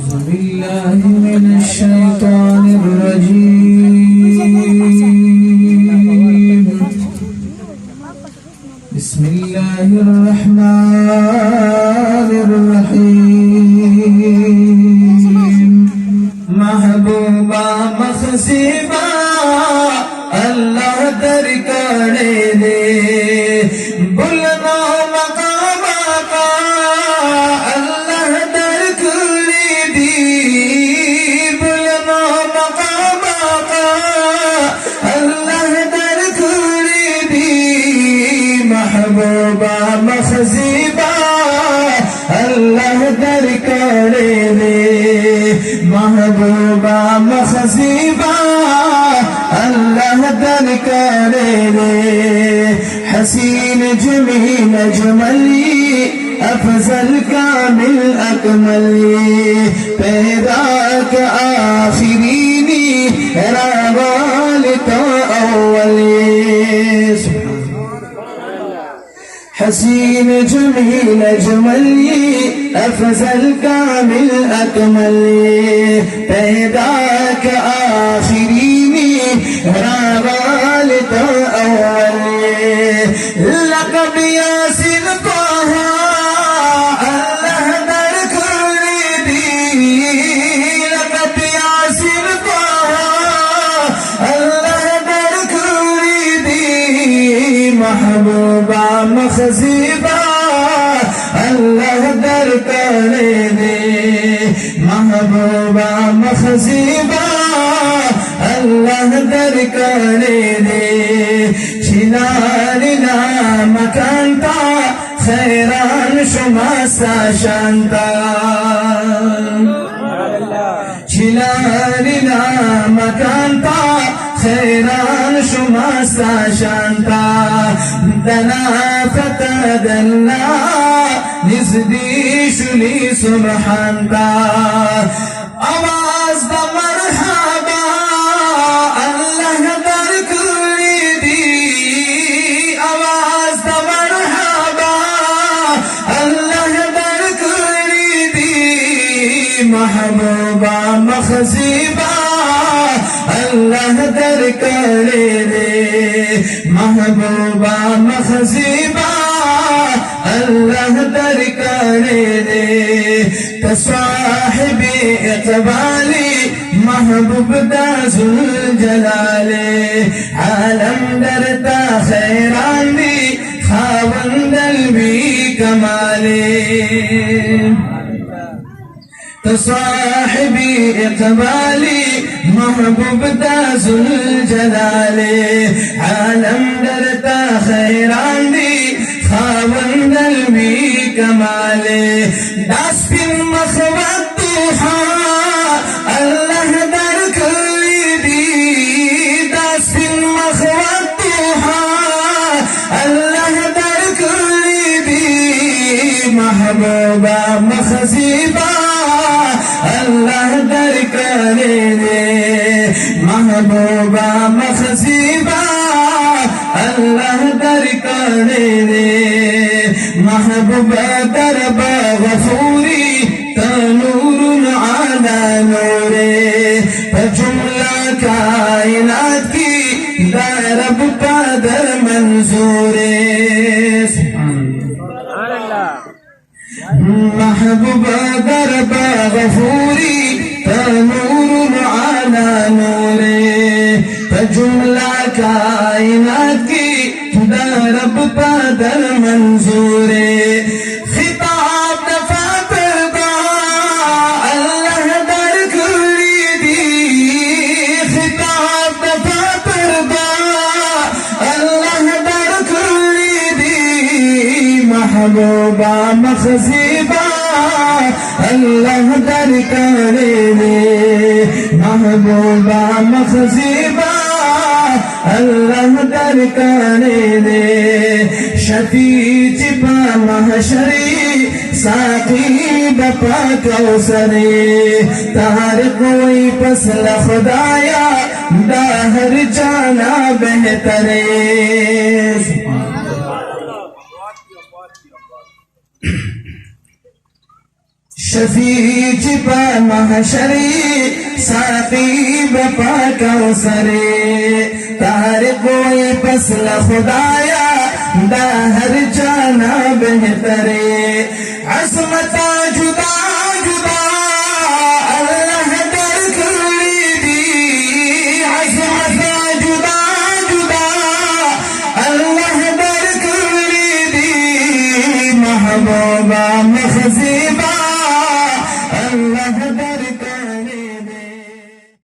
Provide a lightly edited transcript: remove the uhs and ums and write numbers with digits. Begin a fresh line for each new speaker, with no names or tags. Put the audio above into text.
بالله من الشيطان الرجيم بسم الله الرحمن الرحيم महबूबा मखसीबा अल्लाह दर करे दे बुलना मकामा का अल्लाह दर करे दी बुलना मकामा का अल्लाह दर करे दी महबूबा मखसीबा अल्लाह दर करे दे महबूबा मखसीबा अल्लाह दर करे दे हसीन जमील जमली अफजल कामिल अकमली पैदा का आखिरीनी रावाल तो अव्वली हसीन जमील जमली अफजल कामिल अकमली पैदा का आखिरीनी रावाल तो अव्वली लक़ब यासीन तहा अल्लाह दर करे दी लक़ब यासीन तहा अल्लाह दर करे दी महबूबा मखसीबा अल्लाह दर करे दे महबूबा मखसीबा अल्लाह दर करे दे चिनारिना मकांता खैरान शुमासा शांता चिनारिना मकांता खैरान शुमासा शांता दना فتدلى نزدي شلي سبحانتا आवाज दा मरहबा अल्लाह दर करे दी आवाज दा मरहबा अल्लाह दर करे दी महबूबा मखसीबा अल्लाह दर करे दे महबूबा मखसीबा अल्लाह दर करे दे तसाहिबे इक़बाली महबूब दाजुल जलाले आलम दरता खैरान दी खावंदल भी कमाले तसाहिबी इक़बाली महबूब दाजुल जलाले आलम दरता खैरान दी खावंदल भी कमाले दास्पिन मखवत तुहा अल्लाह दर करे दी दास्पिन मखवत तुहा अल्लाह दर करे दी महबूबा मखसीबा अल्लाह दर करे दे महबूबा मखसीबा अल्लाह दर करे दे महबूबा दरबा गफूरी तनूरुन आला नूरे जुमला कायनात की दरब पादर मंजूरे महबूबा दरबा गफूरी तनूरुन आला नूरे जुमला कायनात की दरब पादर मंजूरे खिताब दफा परदा अल्लाह दर करे दी खिताब दफा परदा अल्लाह दर करे दी महबूबा मखसीबा अल्लाह दर करे दे महबूबा मखसीबा अल्लाह दर करे दे शफी चिपा महशरी साकी बपा कौसरे तार कोई पसल खुदाया दाहर जाना बेहतरे शफी चिपा महशरी साकी बपा कौसरे तार कोई फसल खुदाया दाहर जाना बेहतरे असमता जुदा